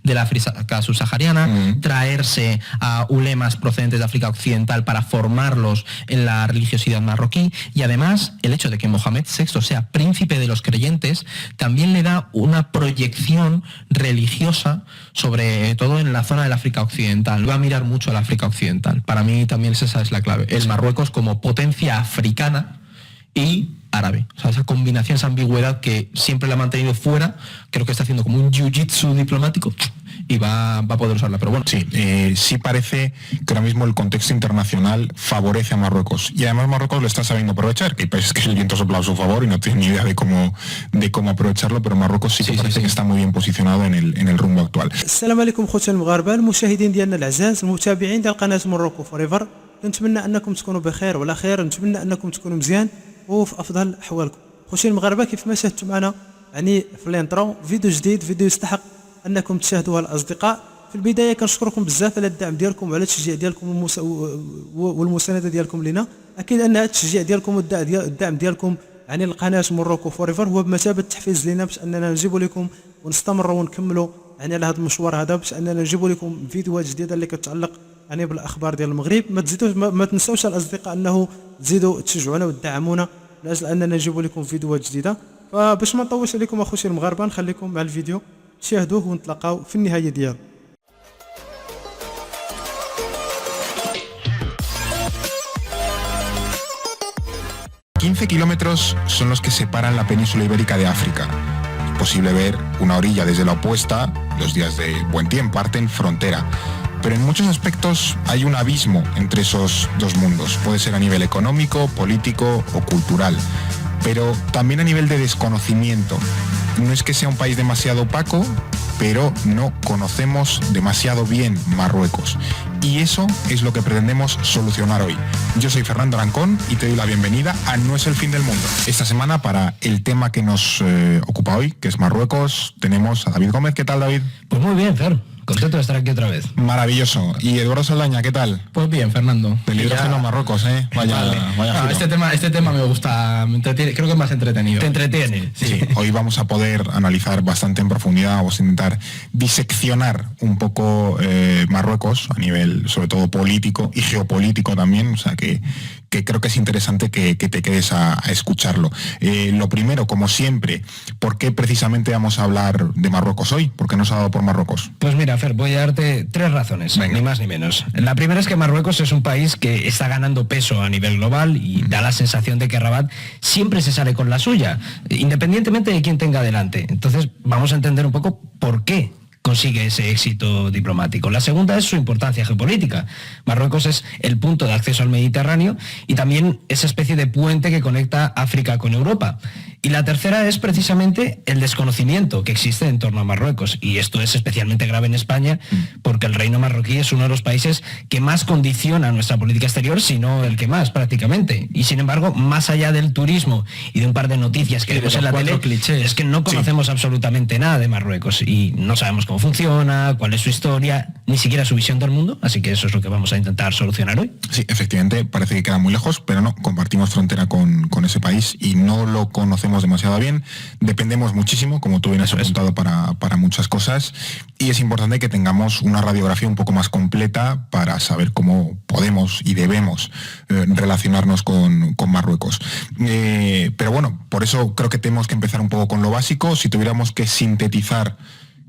de la África subsahariana, traerse a ulemas procedentes de África Occidental para formarlos en la religiosidad marroquí, y además el hecho de que Mohamed VI sea príncipe de los creyentes también le da una proyección religiosa, sobre todo en la zona del África Occidental. Va a mirar mucho al África Occidental. Para mí también esa es la clave. El Marruecos como potencia africana y árabe. O sea, esa combinación, esa ambigüedad que siempre la ha mantenido fuera, creo que está haciendo como un jiu-jitsu diplomático y va a poder usarla. Pero bueno, sí, sí parece que ahora mismo el contexto internacional favorece a Marruecos, y además Marruecos lo está sabiendo aprovechar, que hay países que el viento sopla a su favor y no tienen ni idea de cómo aprovecharlo, pero Marruecos sí que parece que está muy bien posicionado en el rumbo actual. السلام عليكم خوتنا المغاربه المشاهدين ديالنا الاعزاء المتابعين ديال قناه موروكو فوريفر، كنتمنى انكم تكونوا بخير وعلى خير، نتمنى انكم تكونوا مزيان وفي افضل احوالكم. خوتي المغاربه كيف ما شاهدتم معنا يعني في الانترو فيديو جديد، فيديو يستحق انكم تشاهدوها الاصدقاء. في البدايه كنشكركم بزاف على الدعم ديالكم وعلى التشجيع ديالكم والمسانده ديالكم لنا. اكيد ان هذا التشجيع ديالكم والدعم ديالكم يعني القناه موروكو فوريفر هو بمثابه تحفيز لنا باش اننا نجيبوا لكم ونستمروا ونكملوا يعني على هذا المشوار هذا، باش اننا نجيبوا لكم فيديوهات جديده اللي كتعلق يعني بالاخبار ديال المغرب. ما تنساوش الاصدقاء انه تزيدوا تشجعونا وتدعمونا لاجل اننا نجيبوا لكم فيديوهات جديده. فباش ما نطولش عليكم اخوتي المغاربه نخليكم مع الفيديو شاهدوه ونتلاقاو في النهايه ديالو. ...15 kilómetros son los que separan la península ibérica de África. Es posible ver una orilla desde la opuesta, los días de buen tiempo parten frontera. Pero en muchos aspectos hay un abismo entre esos dos mundos. Puede ser a nivel económico, político o cultural. Pero también a nivel de desconocimiento. No es que sea un país demasiado opaco, pero no conocemos demasiado bien Marruecos. Y eso es lo que pretendemos solucionar hoy. Yo soy Fernando Arancón y te doy la bienvenida a No es el fin del mundo. Esta semana, para el tema que nos ocupa hoy, que es Marruecos, tenemos a David Gómez. ¿Qué tal, David? Pues muy bien, Fer. Contento de estar aquí otra vez. Maravilloso. ¿Y Eduardo Saldaña, qué tal? Pues bien, Fernando. Pelígrafeno Marruecos, ¿eh? Vaya giro. Este tema me gusta, me entretiene, creo que es más entretenido. ¿Te entretiene? Sí. Hoy vamos a poder analizar bastante en profundidad, vamos a intentar diseccionar un poco Marruecos a nivel, sobre todo, político y geopolítico también, o sea que creo que es interesante que te quedes a escucharlo. Lo primero, como siempre, ¿por qué precisamente vamos a hablar de Marruecos hoy? ¿Por qué nos ha dado por Marruecos? Pues mira, Fer, voy a darte 3 razones, ni más ni menos. La primera es que Marruecos es un país que está ganando peso a nivel global y da la sensación de que Rabat siempre se sale con la suya, independientemente de quién tenga delante. Entonces, vamos a entender un poco por qué consigue ese éxito diplomático. La segunda es su importancia geopolítica. Marruecos es el punto de acceso al Mediterráneo y también esa especie de puente que conecta África con Europa. Y la tercera es precisamente el desconocimiento que existe en torno a Marruecos. Y esto es especialmente grave en España porque el reino marroquí es uno de los países que más condiciona nuestra política exterior, si no el que más prácticamente. Y sin embargo, más allá del turismo y de un par de noticias que vemos en la tele, es que no conocemos absolutamente nada de Marruecos y no sabemos cómo funciona, cuál es su historia, ni siquiera su visión del mundo. Así que eso es lo que vamos a intentar solucionar hoy. Sí, efectivamente, parece que queda muy lejos, pero no, compartimos frontera con ese país y no lo conocemos demasiado bien, dependemos muchísimo, como tú bien has apuntado, para muchas cosas, y es importante que tengamos una radiografía un poco más completa para saber cómo podemos y debemos relacionarnos con Marruecos. Pero bueno, por eso creo que tenemos que empezar un poco con lo básico. Si tuviéramos que sintetizar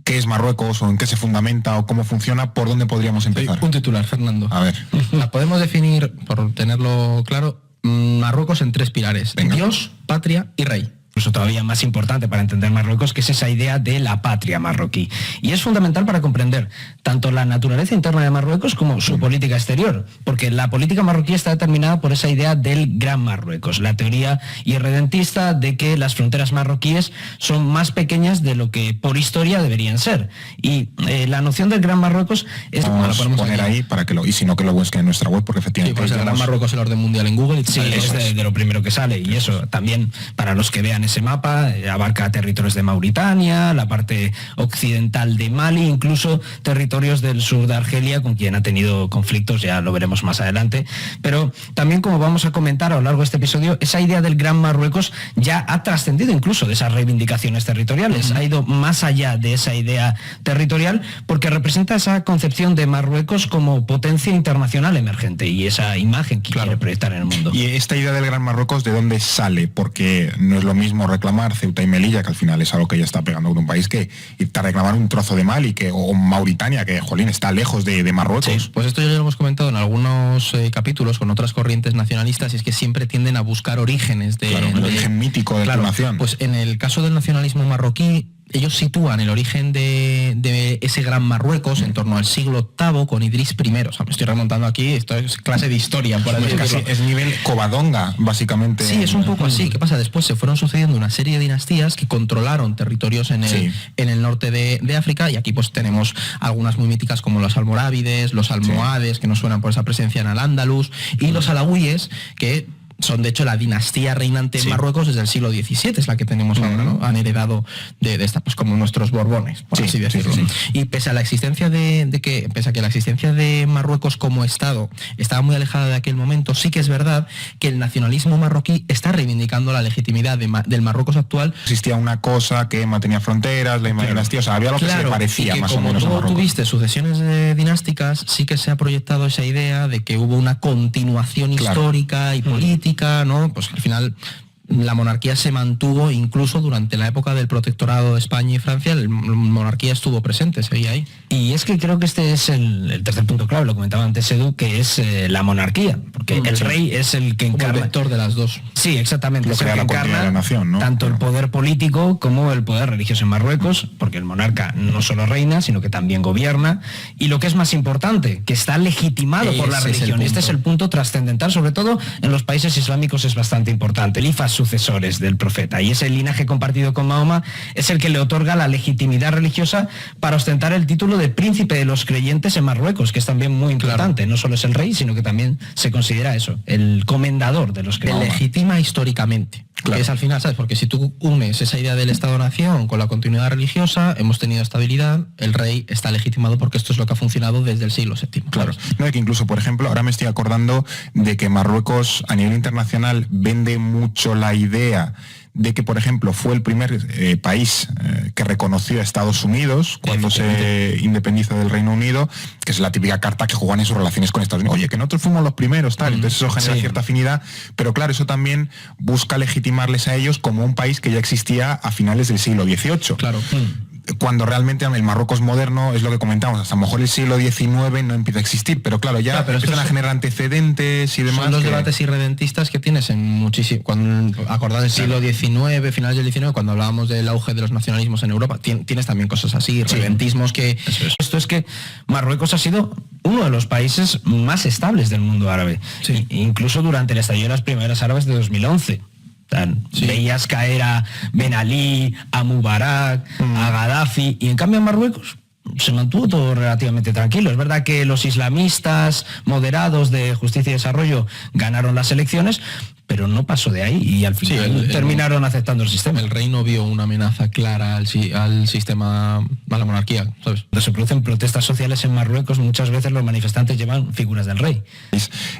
qué es Marruecos o en qué se fundamenta o cómo funciona, ¿por dónde podríamos empezar? Un titular, Fernando. A ver. La podemos definir, por tenerlo claro, Marruecos en 3 pilares: Dios, patria y rey. Incluso todavía más importante para entender Marruecos, que es esa idea de la patria marroquí. Y es fundamental para comprender tanto la naturaleza interna de Marruecos como su política exterior, porque la política marroquí está determinada por esa idea del Gran Marruecos, la teoría irredentista de que las fronteras marroquíes son más pequeñas de lo que por historia deberían ser. Y la noción del Gran Marruecos es... Vamos a poner ahí para que y si no que lo busquen en nuestra web, porque efectivamente... Sí, pues el Gran Marruecos, el orden mundial en Google. Sí, es de lo primero que sale, y eso también para los que vean ese mapa, abarca territorios de Mauritania, la parte occidental de Mali, incluso territorios del sur de Argelia, con quien ha tenido conflictos, ya lo veremos más adelante. Pero también, como vamos a comentar a lo largo de este episodio, esa idea del Gran Marruecos ya ha trascendido incluso de esas reivindicaciones territoriales, ha ido más allá de esa idea territorial, porque representa esa concepción de Marruecos como potencia internacional emergente y esa imagen que quiere proyectar en el mundo. Y esta idea del Gran Marruecos, ¿de dónde sale? Porque no es lo mismo reclamar Ceuta y Melilla, que al final es algo que ya está pegando con un país, que irte a reclamar un trozo de Mali o Mauritania, que, jolín, está lejos de Marruecos. Sí, pues esto ya lo hemos comentado en algunos capítulos con otras corrientes nacionalistas, y es que siempre tienden a buscar orígenes el origen mítico de la nación. Pues en el caso del nacionalismo marroquí, ellos sitúan el origen de ese Gran Marruecos en torno al siglo VIII con Idris I. O sea, me estoy remontando aquí, esto es clase de historia, por así decirlo. Es nivel Covadonga, básicamente. Sí, es un poco así. ¿Qué pasa? Después se fueron sucediendo una serie de dinastías que controlaron territorios en el norte de África, y aquí pues tenemos algunas muy míticas como los almorávides, los almohades, que nos suenan por esa presencia en Al-Ándalus, y los alawíes, que son de hecho la dinastía reinante en Marruecos desde el siglo XVII, es la que tenemos ahora, ¿no? Han heredado de esta, pues como nuestros Borbones, por así decirlo. Y pese a la existencia pese a que la existencia de Marruecos como Estado estaba muy alejada de aquel momento, sí que es verdad que el nacionalismo marroquí está reivindicando la legitimidad del Marruecos actual. Existía una cosa que mantenía fronteras, la dinastía, o sea, había lo que se parecía más o menos a Marruecos. Como tuviste sucesiones dinásticas, sí que se ha proyectado esa idea de que hubo una continuación histórica y política, ¿no? Pues al final la monarquía se mantuvo incluso durante la época del protectorado de España y Francia, la monarquía estuvo presente, seguía ahí. Y es que creo que este es el tercer punto clave, lo comentaba antes Edu, que es la monarquía, porque el rey es el que encarna... el vector de las dos. Sí, exactamente, lo es el que encarna la nación, ¿no? Tanto el poder político como el poder religioso en Marruecos, porque el monarca no solo reina, sino que también gobierna, y lo que es más importante, que está legitimado por la religión. Este es el punto trascendental, sobre todo en los países islámicos es bastante importante. El sucesores del profeta, y ese linaje compartido con Mahoma es el que le otorga la legitimidad religiosa para ostentar el título de príncipe de los creyentes en Marruecos, que es también muy importante. No solo es el rey, sino que también se considera eso, el comendador de los creyentes. Legitima históricamente. Que es al final, ¿sabes? Porque si tú unes esa idea del Estado-Nación con la continuidad religiosa, hemos tenido estabilidad, el rey está legitimado porque esto es lo que ha funcionado desde el siglo VII. Claro. No, que incluso, por ejemplo, ahora me estoy acordando de que Marruecos a nivel internacional vende mucho la idea de que, por ejemplo, fue el primer país que reconoció a Estados Unidos cuando se independizó del Reino Unido, que es la típica carta que juegan en sus relaciones con Estados Unidos. Oye, que nosotros fuimos los primeros, tal. Entonces eso genera cierta afinidad, pero claro, eso también busca legitimarles a ellos como un país que ya existía a finales del siglo XVIII. Claro. Cuando realmente el Marruecos moderno es lo que comentamos, hasta a lo mejor el siglo XIX no empieza a existir, pero claro, ya empiezan a generar antecedentes y demás. Son los debates irredentistas que tienes en muchísimo, cuando acordás del siglo XIX, finales del XIX, cuando hablábamos del auge de los nacionalismos en Europa, tienes también cosas así, redentismos que... Esto es que Marruecos ha sido uno de los países más estables del mundo árabe, incluso durante el estallido de las primaveras árabes de 2011. Veías caer a Ben Ali, a Mubarak, a Gaddafi, y en cambio en Marruecos se mantuvo todo relativamente tranquilo. Es verdad que los islamistas moderados de Justicia y Desarrollo ganaron las elecciones, pero no pasó de ahí y al final terminaron aceptando el sistema. El rey no vio una amenaza clara al sistema, a la monarquía, ¿sabes? Cuando se producen protestas sociales en Marruecos, muchas veces los manifestantes llevan figuras del rey.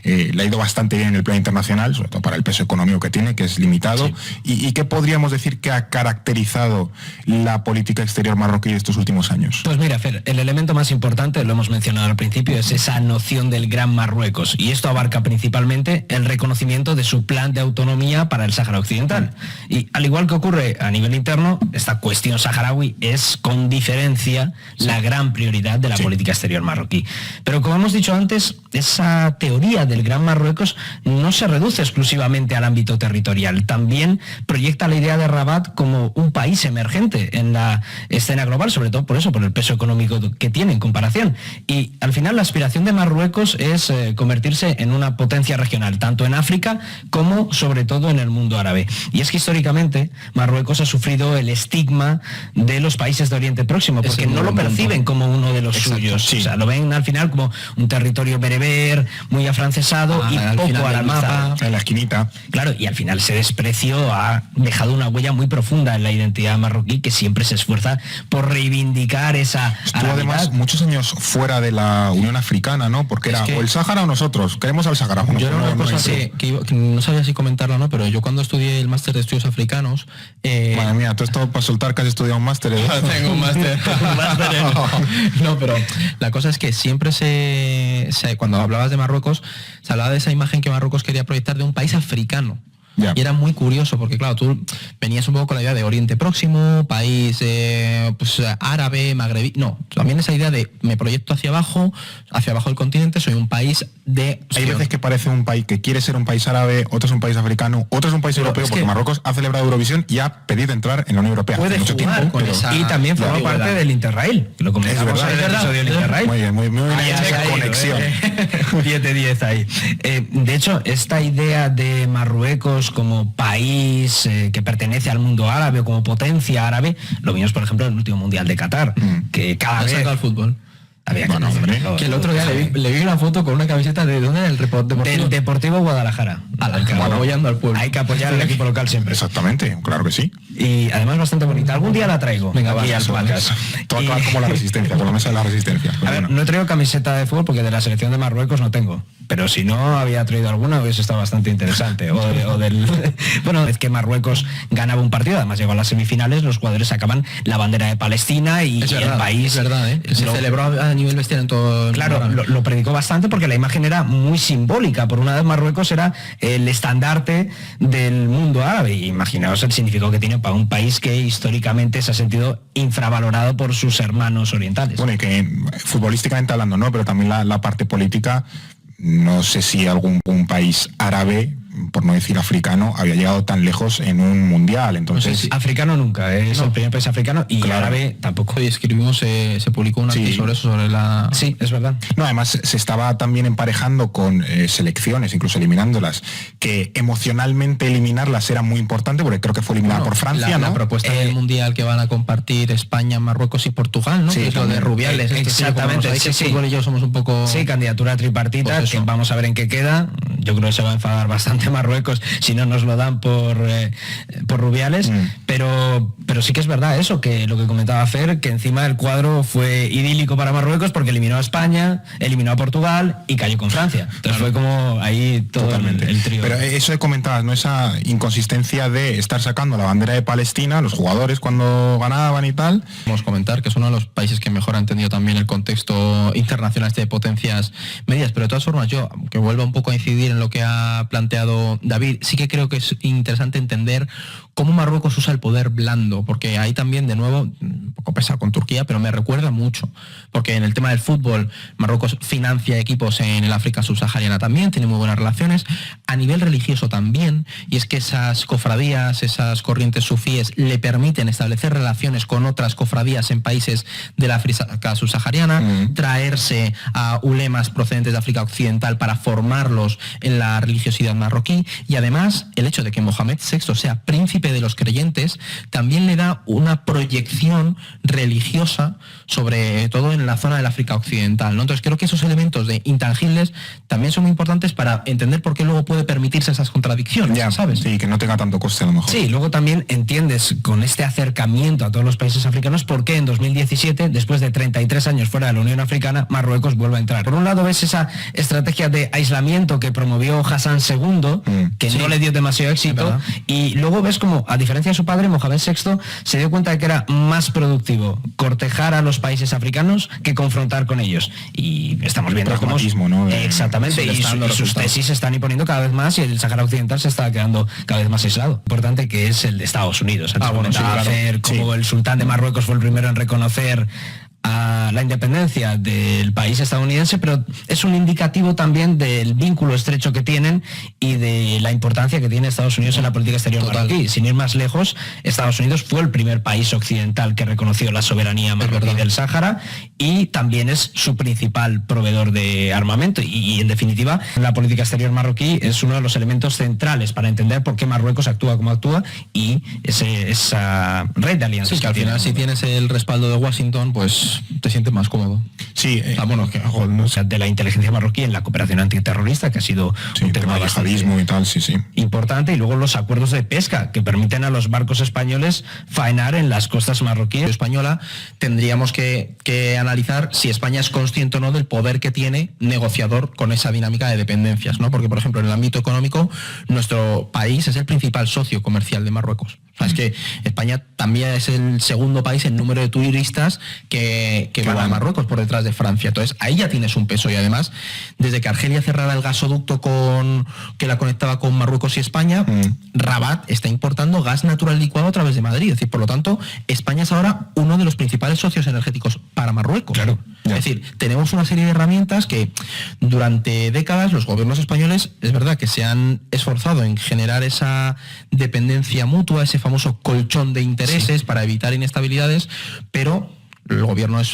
Le ha ido bastante bien en el plano internacional, sobre todo para el peso económico que tiene, que es limitado. ¿Y qué podríamos decir que ha caracterizado la política exterior marroquí de estos últimos años? Pues mira, Fer, el elemento más importante, lo hemos mencionado al principio, es esa noción del Gran Marruecos, y esto abarca principalmente el reconocimiento de su plan de autonomía para el Sáhara Occidental. Y al igual que ocurre a nivel interno, esta cuestión saharaui es con diferencia la gran prioridad de la política exterior marroquí. Pero como hemos dicho antes, esa teoría del Gran Marruecos no se reduce exclusivamente al ámbito territorial, también proyecta la idea de Rabat como un país emergente en la escena global, sobre todo por eso, por el peso económico que tiene en comparación. Y al final la aspiración de Marruecos es convertirse en una potencia regional, tanto en África como como sobre todo en el mundo árabe. Y es que históricamente Marruecos ha sufrido el estigma de los países de Oriente Próximo, porque no lo perciben como uno de los suyos. Sí. O sea, lo ven al final como un territorio bereber, muy afrancesado y poco al mapa. En la esquinita. Claro, y al final ese desprecio ha dejado una huella muy profunda en la identidad marroquí, que siempre se esfuerza por reivindicar esa Estuvo además muchos años fuera de la Unión Africana, ¿no? Porque era o el Sáhara o nosotros. Queremos al Sáhara. Yo era una cosa que no sabía si comentarlo o no, pero yo cuando estudié el máster de estudios africanos... Madre mía, tú esto para soltar que has estudiado un máster. Tengo un máster. No, pero la cosa es que siempre cuando hablabas de Marruecos, se hablaba de esa imagen que Marruecos quería proyectar de un país africano. Yeah. Y era muy curioso porque, claro, tú venías un poco con la idea de Oriente Próximo, país pues, árabe, magrebí. No, también esa idea de me proyecto hacia abajo del continente, soy un país de... Hay veces que parece un país que quiere ser un país árabe, otro es un país africano, otro es un país europeo, porque Marruecos ha celebrado Eurovisión y ha pedido entrar en la Unión Europea. Puede mucho jugar tiempo, con esa... Y también forma parte del Interrail. Lo comentamos en el episodio del Interrail. Muy bien, muy bien. Conexión. 10 de 10 ahí. De hecho, esta idea de Marruecos como país que pertenece al mundo árabe o como potencia árabe, lo vimos por ejemplo en el último Mundial de Qatar, que cada vez... sacado el fútbol. Había que el otro día le vi una foto con una camiseta de ¿dónde era el Deportivo? Del Deportivo Guadalajara. Apoyando al pueblo. Hay que apoyar al equipo local siempre. Exactamente, claro que sí. Y además bastante bonita. Algún día la traigo. Venga, aquí al podcast. Todo acaba como la Resistencia, por la mesa de la Resistencia. A ver, no he traído camiseta de fútbol porque de la selección de Marruecos no tengo. Pero si no había traído alguna, hubiese estado bastante interesante. Bueno, es que Marruecos ganaba un partido, además llegó a las semifinales, los jugadores sacaban la bandera de Palestina y el país... Es verdad, ¿eh? Se celebró a nivel bestial en todo... Claro, lo predicó bastante porque la imagen era muy simbólica. Por una vez Marruecos era el estandarte del mundo árabe. Imaginaos el significado que tiene para un país que históricamente se ha sentido infravalorado por sus hermanos orientales. Bueno, y que futbolísticamente hablando, ¿no? Pero también la parte política... No sé si algún país árabe, por no decir africano, había llegado tan lejos en un mundial. Entonces, sí. Africano nunca, es el primer país africano y claro. Árabe tampoco. Y escribimos, se publicó un artículo sobre eso, sobre la... Sí, es verdad. No, además se estaba también emparejando con selecciones, incluso eliminándolas, que emocionalmente eliminarlas era muy importante, porque creo que fue eliminada por Francia, ¿no? La propuesta del mundial que van a compartir España, Marruecos y Portugal, ¿no? Sí, que es lo de Rubiales. Exactamente. Sí. Fútbol y yo somos un poco... Sí, candidatura tripartita, pues que vamos a ver en qué queda. Yo creo que se va a enfadar bastante Marruecos si no nos lo dan por Rubiales, pero sí que es verdad eso, que lo que comentaba Fer, que encima el cuadro fue idílico para Marruecos porque eliminó a España, eliminó a Portugal y cayó con Francia. Entonces fue como ahí todo el trío. Pero eso que comentabas, ¿no? Esa inconsistencia de estar sacando la bandera de Palestina, los jugadores cuando ganaban y tal. Vamos a comentar que es uno de los países que mejor ha entendido también el contexto internacional de potencias medias, pero de todas formas yo, que vuelvo un poco a incidir en lo que ha planteado David, sí que creo que es interesante entender cómo Marruecos usa el poder blando, porque ahí también, de nuevo, un poco pesado con Turquía, pero me recuerda mucho, porque en el tema del fútbol, Marruecos financia equipos en el África subsahariana también, tiene muy buenas relaciones, a nivel religioso también, y es que esas cofradías, esas corrientes sufíes, le permiten establecer relaciones con otras cofradías en países de la África subsahariana, traerse a ulemas procedentes de África Occidental para formarlos en la religiosidad marroquí, y además el hecho de que Mohamed VI sea príncipe de los creyentes también le da una proyección religiosa sobre todo en la zona del África Occidental, ¿no? Entonces creo que esos elementos de intangibles también son muy importantes para entender por qué luego puede permitirse esas contradicciones, ¿sabes? Sí, que no tenga tanto coste a lo mejor. Sí, luego también entiendes con este acercamiento a todos los países africanos por qué en 2017, después de 33 años fuera de la Unión Africana, Marruecos vuelve a entrar. Por un lado ves esa estrategia de aislamiento que promovió Hassan II, que no le dio demasiado éxito, y luego ves como, a diferencia de su padre, Mohamed VI se dio cuenta de que era más productivo cortejar a los países africanos que confrontar con ellos. Y estamos viendo cómo... ¿no? Exactamente, y sus tesis se están imponiendo cada vez más y el Sáhara Occidental se está quedando cada vez más aislado. Importante que es el de Estados Unidos. Como el sultán de Marruecos fue el primero en reconocer a la independencia del país estadounidense, pero es un indicativo también del vínculo estrecho que tienen y de la importancia que tiene Estados Unidos en la política exterior marroquí. Sin ir más lejos, Estados Unidos fue el primer país occidental que reconoció la soberanía marroquí del Sáhara y también es su principal proveedor de armamento. Y en definitiva, la política exterior marroquí es uno de los elementos centrales para entender por qué Marruecos actúa como actúa y esa red de alianzas. Sí, que al final si tienes el respaldo de Washington, pues te sientes más cómodo. Sí, de la inteligencia marroquí en la cooperación antiterrorista, que ha sido un tema de yihadismo y tal, importante, y luego los acuerdos de pesca que permiten a los barcos españoles faenar en las costas marroquíes. Española, tendríamos que analizar si España es consciente o no del poder que tiene negociador con esa dinámica de dependencias, ¿no? Porque, por ejemplo, en el ámbito económico, nuestro país es el principal socio comercial de Marruecos. O sea, es que España también es el segundo país en número de turistas que van a Marruecos, por detrás de Francia. Entonces, ahí ya tienes un peso, y además, desde que Argelia cerrara el gasoducto que la conectaba con Marruecos y España, Rabat está importando gas natural licuado a través de Madrid. Es decir, por lo tanto, España es ahora uno de los principales socios energéticos para Marruecos. Claro. Es decir, tenemos una serie de herramientas que durante décadas los gobiernos españoles, es verdad que se han esforzado en generar esa dependencia mutua, ese famoso colchón de intereses para evitar inestabilidades, pero los gobiernos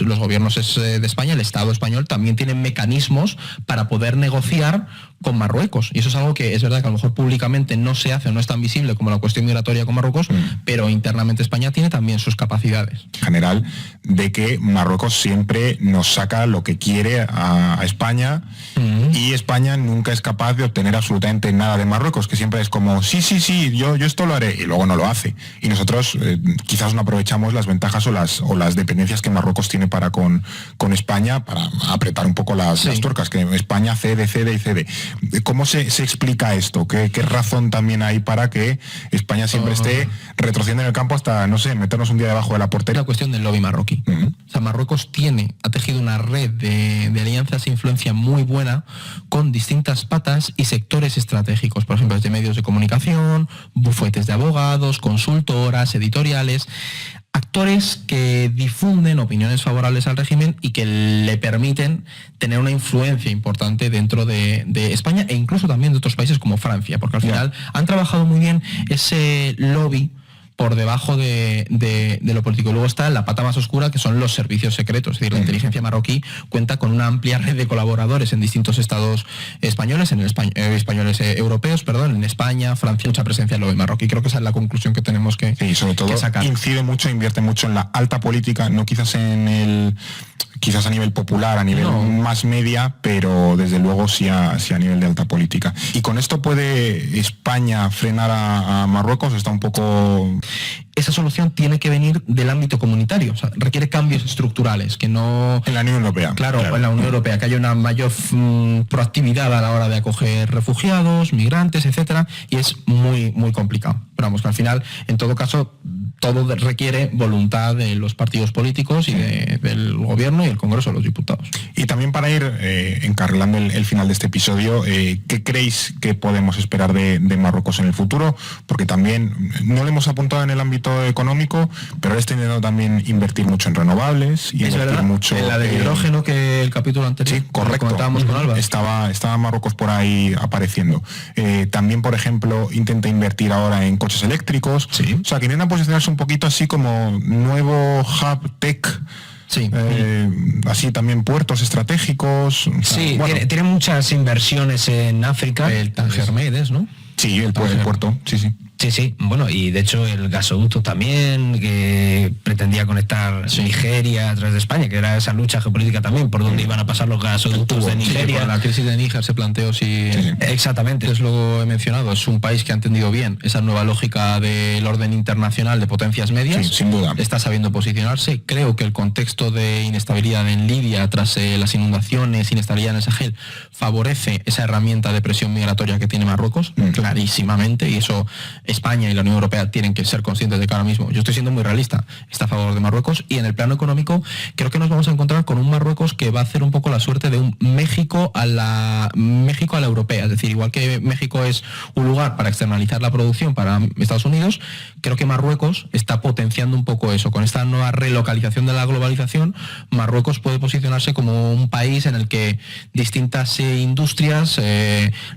de España, el Estado español, también tienen mecanismos para poder negociar con Marruecos. Y eso es algo que es verdad que a lo mejor públicamente no se hace o no es tan visible como la cuestión migratoria con Marruecos, pero internamente España tiene también sus capacidades. En general, de que Marruecos siempre nos saca lo que quiere a España, y España nunca es capaz de obtener absolutamente nada de Marruecos, que siempre es como, sí, yo esto lo haré, y luego no lo hace. Y nosotros quizás no aprovechamos las ventajas o las dependencias que Marruecos tiene para con España para apretar un poco las tuercas, que España cede. ¿Cómo se explica esto? ¿Qué razón también hay para que España siempre esté retrocediendo en el campo hasta, no sé, meternos un día debajo de la portería? La cuestión del lobby marroquí. O sea, Marruecos ha tejido una red de alianzas e influencia muy buena con distintas patas y sectores estratégicos, por ejemplo, desde medios de comunicación, bufetes de abogados, consultoras, editoriales, actores que difunden opiniones favorables al régimen y que le permiten tener una influencia importante dentro de España e incluso también de otros países como Francia, porque al final han trabajado muy bien ese lobby por debajo de lo político. Luego está la pata más oscura, que son los servicios secretos. Es decir, la inteligencia marroquí cuenta con una amplia red de colaboradores en distintos estados españoles, europeos, en España, Francia, mucha presencia en lo de marroquí. Creo que esa es la conclusión que tenemos que sobre todo sacar. Invierte mucho en la alta política, no quizás quizás a nivel popular, a nivel más media, pero desde luego sí a nivel de alta política. ¿Y con esto puede España frenar a Marruecos? ¿Está un poco...? Esa solución tiene que venir del ámbito comunitario, o sea, requiere cambios estructurales, que no... En la Unión Europea. Claro. En la Unión Europea, que haya una mayor proactividad a la hora de acoger refugiados, migrantes, etcétera, y es muy, muy complicado. Pero vamos, que al final, en todo caso, todo requiere voluntad de los partidos políticos y del gobierno y el Congreso de los Diputados. Y también para ir encarrilando el final de este episodio, ¿qué creéis que podemos esperar de Marruecos en el futuro? Porque también no le hemos apuntado en el ámbito económico, pero está intentando también invertir mucho en renovables y invertir mucho en la del hidrógeno, que el capítulo anterior. Sí, correcto. Comentábamos con Alba. Estaba Marruecos por ahí apareciendo. También, por ejemplo, intenta invertir ahora en coches eléctricos. Sí. O sea, que intenta posicionarse un poquito así como nuevo hub tech. Sí. Así también puertos estratégicos. Tiene muchas inversiones en África. El Tangermedes, ¿no? Sí, el puerto, sí. Sí, bueno, y de hecho el gasoducto también, que pretendía conectar Nigeria a través de España, que era esa lucha geopolítica también, por donde iban a pasar los gasoductos de Nigeria. Con la crisis de Níger se planteó Exactamente. Es lo que he mencionado, es un país que ha entendido bien esa nueva lógica del orden internacional de potencias medias. Sí, sin duda. Está sabiendo posicionarse. Creo que el contexto de inestabilidad en Libia, tras las inundaciones, inestabilidad en el Sahel, favorece esa herramienta de presión migratoria que tiene Marruecos, clarísimamente, y eso España y la Unión Europea tienen que ser conscientes de que ahora mismo, yo estoy siendo muy realista, está a favor de Marruecos, y en el plano económico creo que nos vamos a encontrar con un Marruecos que va a hacer un poco la suerte de un México a la europea. Es decir, igual que México es un lugar para externalizar la producción para Estados Unidos, creo que Marruecos está potenciando un poco eso. Con esta nueva relocalización de la globalización, Marruecos puede posicionarse como un país en el que distintas industrias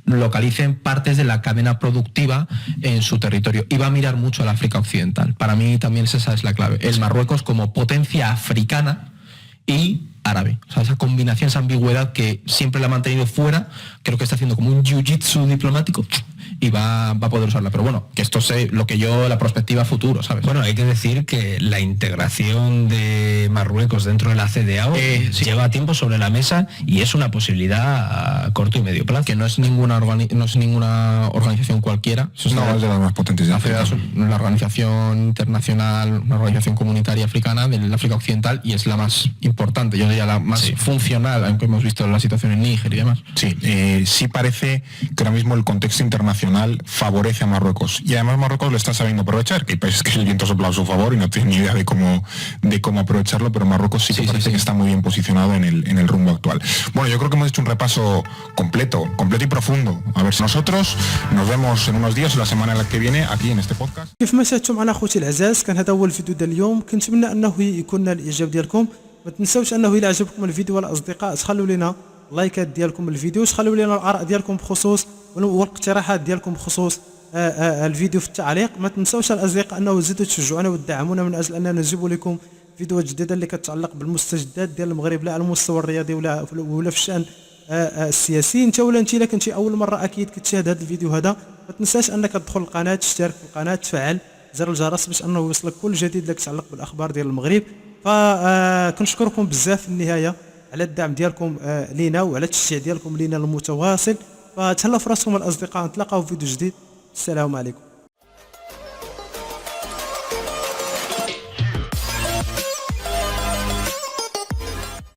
localicen partes de la cadena productiva en su territorio, y va a mirar mucho al África Occidental. Para mí también esa es la clave. El Marruecos como potencia africana y árabe. O sea, esa combinación, esa ambigüedad que siempre la ha mantenido fuera, creo que está haciendo como un jiu-jitsu diplomático y va a poder usarla. Pero bueno, que esto sé lo que yo, la perspectiva futuro, ¿sabes? Bueno, hay que decir que la integración de Marruecos dentro de la CEDEAO lleva tiempo sobre la mesa y es una posibilidad a corto y medio plazo. Que no es ninguna organización cualquiera. No, es de las más potentes de la África. CEDEAO es la organización internacional, una organización comunitaria africana del África Occidental y es la más importante, yo diría la más funcional, aunque hemos visto la situación en Níger y demás. Sí, sí parece que ahora mismo el contexto internacional favorece a Marruecos y además Marruecos lo está sabiendo aprovechar, que hay países que el viento sopla a su favor y no tienen ni idea de cómo aprovecharlo, pero Marruecos sí que parece que está muy bien posicionado en el rumbo actual. Bueno, yo creo que hemos hecho un repaso completo y profundo. A ver si nosotros nos vemos en unos días o la semana en la que viene aquí en este podcast. كيف ما شاهدتم معنا اخوتي العزاز، كان هذا هو الفيديو ديال اليوم. كنتمنى انه يكون الاعجاب ديالكم. ما تنساوش انه الى عجبكم الفيديو الاصدقاء تخلوا لنا لايكات ديالكم الفيديو، تخلوا لنا الاراء ديالكم بخصوص والاقتراحات ديالكم بخصوص الفيديو في التعليق. ما تنساوش الاصدقاء انه تزيدوا تشجعونا وتدعمونا من اجل اننا نجيب لكم فيديوهات جديده اللي كتعلق بالمستجدات ديال المغرب، لا على المستوى الرياضي ولا في الشان السياسي. انت ولا انت الا كنتي اول مره اكيد كتشاهد هذا الفيديو هذا، ما تنساش انك تدخل القناه، تشترك في القناه، تفعل زر الجرس باش انه يوصلك كل جديد اللي كيتعلق بالاخبار ديال المغرب. فكنشكركم بزاف في النهايه على الدعم ديالكم لينا وعلى التشجيع ديالكم لينا المتواصل. فتهلاو في راسكم الاصدقاء، نتلاقاو في فيديو جديد. السلام عليكم.